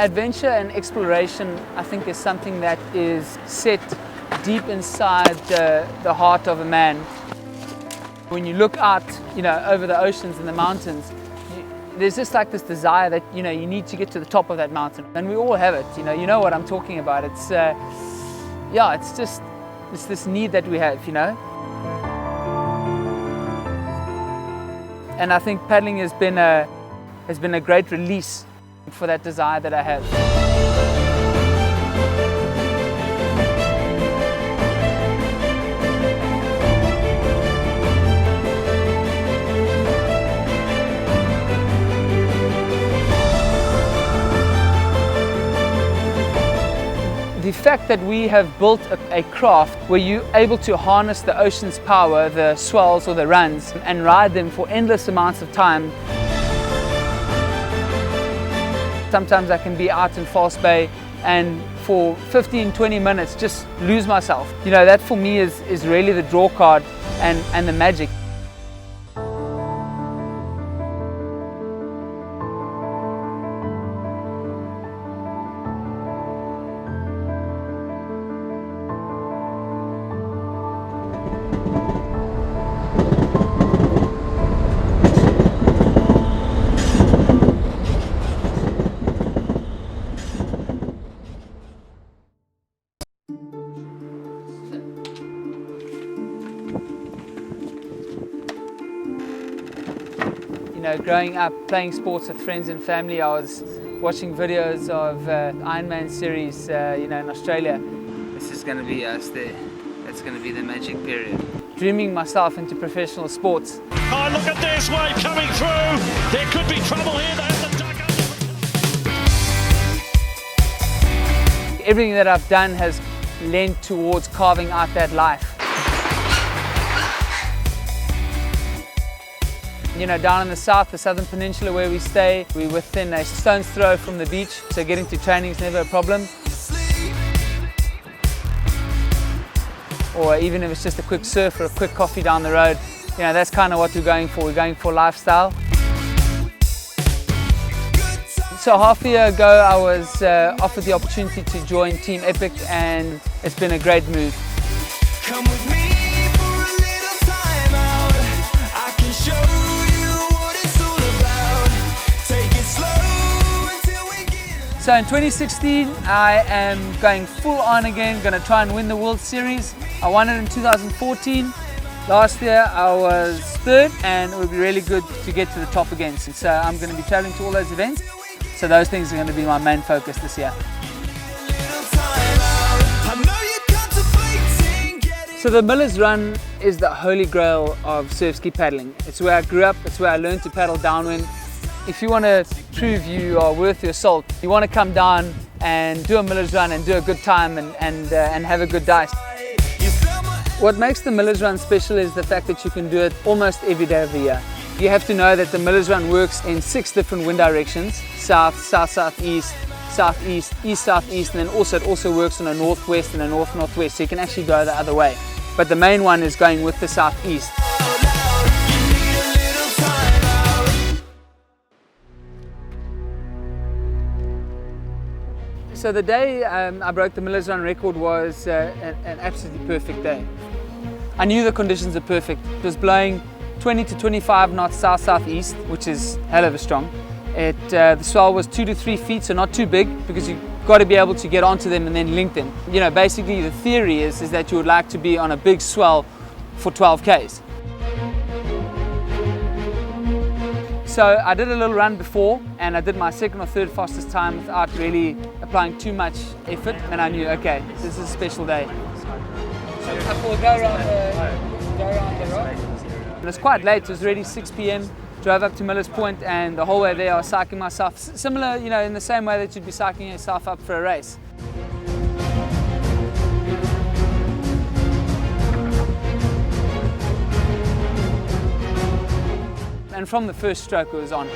Adventure and exploration, I think, is something that is set deep inside the heart of a man. When you look out, over the oceans and the mountains, there's just like this desire that, you need to get to the top of that mountain. And we all have it, you know what I'm talking about. It's, it's this need that we have, And I think paddling has been a great release for that desire that I have. The fact that we have built a craft where you're able to harness the ocean's power, the swells or the runs, and ride them for endless amounts of time. Sometimes I can be out in False Bay and for 15-20 minutes just lose myself. That for me is really the draw card and the magic. Growing up playing sports with friends and family, I was watching videos of Ironman series, in Australia. This is going to be us there. That's going to be the magic period. Dreaming myself into professional sports. Oh, look at this wave coming through. There could be trouble here. They have to duck up. Everything that I've done has lent towards carving out that life. Down in the south, the southern peninsula where we stay, we're within a stone's throw from the beach, so getting to training is never a problem. Or even if it's just a quick surf or a quick coffee down the road, that's kind of what we're going for. We're going for lifestyle. So half a year ago, I was offered the opportunity to join Team Epic, and it's been a great move. Come with me. So in 2016, I am going full on again, going to try and win the World Series. I won it in 2014. Last year I was third, and it would be really good to get to the top again. So I'm going to be traveling to all those events. So those things are going to be my main focus this year. So the Miller's Run is the holy grail of surf ski paddling. It's where I grew up, it's where I learned to paddle downwind. If you want to prove you are worth your salt, you want to come down and do a Miller's Run and do a good time and have a good dice. What makes the Miller's Run special is the fact that you can do it almost every day of the year. You have to know that the Miller's Run works in 6 different wind directions: south, south-southeast, southeast, east-southeast, and then it also works on a northwest and a north-northwest, so you can actually go the other way. But the main one is going with the southeast. So the day I broke the Miller's Run record was an absolutely perfect day. I knew the conditions are perfect. It was blowing 20 to 25 knots south-southeast, which is hell of a strong. The swell was 2 to 3 feet, so not too big, because you've got to be able to get onto them and then link them. Basically the theory is that you would like to be on a big swell for 12 Ks. So I did a little run before, and I did my second or third fastest time without really applying too much effort, and I knew, okay, this is a special day. So we'll go around the rock. And it's quite late, it was already 6 p.m. Drove up to Miller's Point, and the whole way there I was psyching myself, similar, in the same way that you'd be psyching yourself up for a race. And from the first stroke it was on.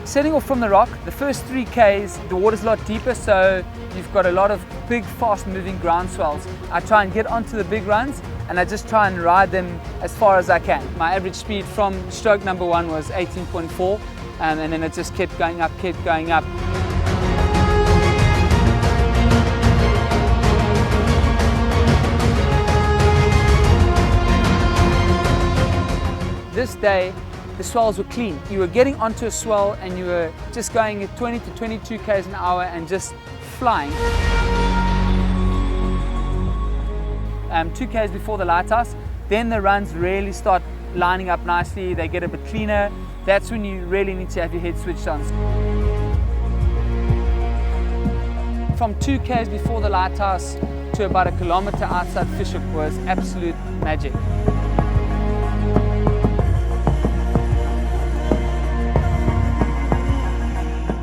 Setting off from the rock, the first 3 Ks, the water's a lot deeper, so you've got a lot of big, fast-moving ground swells. I try and get onto the big runs and I just try and ride them as far as I can. My average speed from stroke number 1 was 18.4, and then it just kept going up, kept going up. This day, the swells were clean. You were getting onto a swell and you were just going at 20 to 22 k's an hour and just flying. 2 k's before the lighthouse, then the runs really start lining up nicely, they get a bit cleaner. That's when you really need to have your head switched on. From 2 k's before the lighthouse to about 1 kilometer outside Fishhook was absolute magic.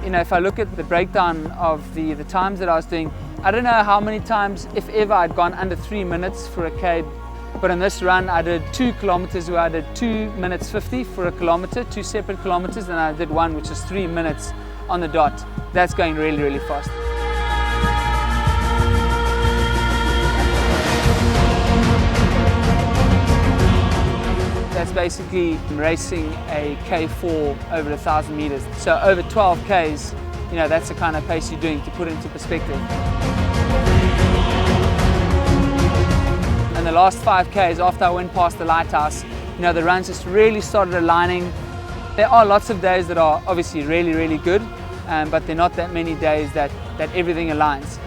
You know, if I look at the breakdown of the times that I was doing, I don't know how many times, if ever, I'd gone under 3 minutes for a K. But in this run, I did 2 kilometers where I did 2 minutes 50 for a kilometer, 2 separate kilometers, and I did one which is 3 minutes on the dot. That's going really, really fast. That's basically racing a K4 over 1,000 meters. So over 12 Ks, you know, that's the kind of pace you're doing, to put into perspective. And the last 5 Ks, after I went past the lighthouse, you know, the runs just really started aligning. There are lots of days that are obviously really, really good, but there are not that many days that everything aligns.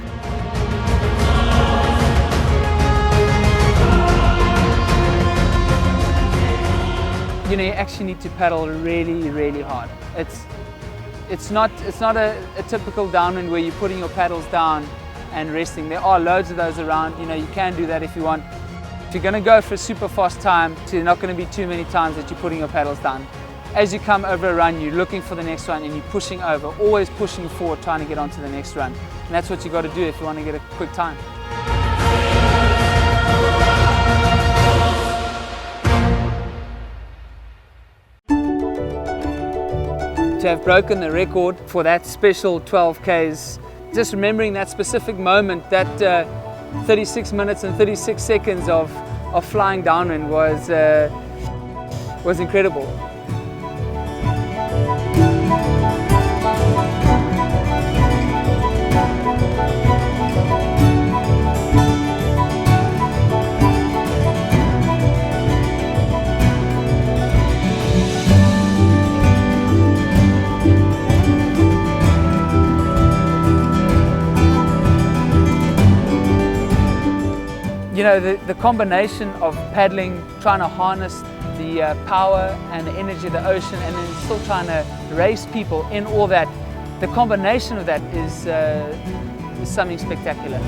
You know, you actually need to paddle really, really hard. It's not a typical downwind where you're putting your paddles down and resting. There are loads of those around. You know, you can do that if you want. If you're going to go for a super fast time, so there's not going to be too many times that you're putting your paddles down. As you come over a run, you're looking for the next one and you're pushing over, always pushing forward, trying to get onto the next run. And that's what you got to do if you want to get a quick time. To have broken the record for that special 12 Ks, just remembering that specific moment, that 36 minutes and 36 seconds of flying downwind was incredible. You know, the combination of paddling, trying to harness the power and the energy of the ocean, and then still trying to race people in all that, the combination of that is something spectacular.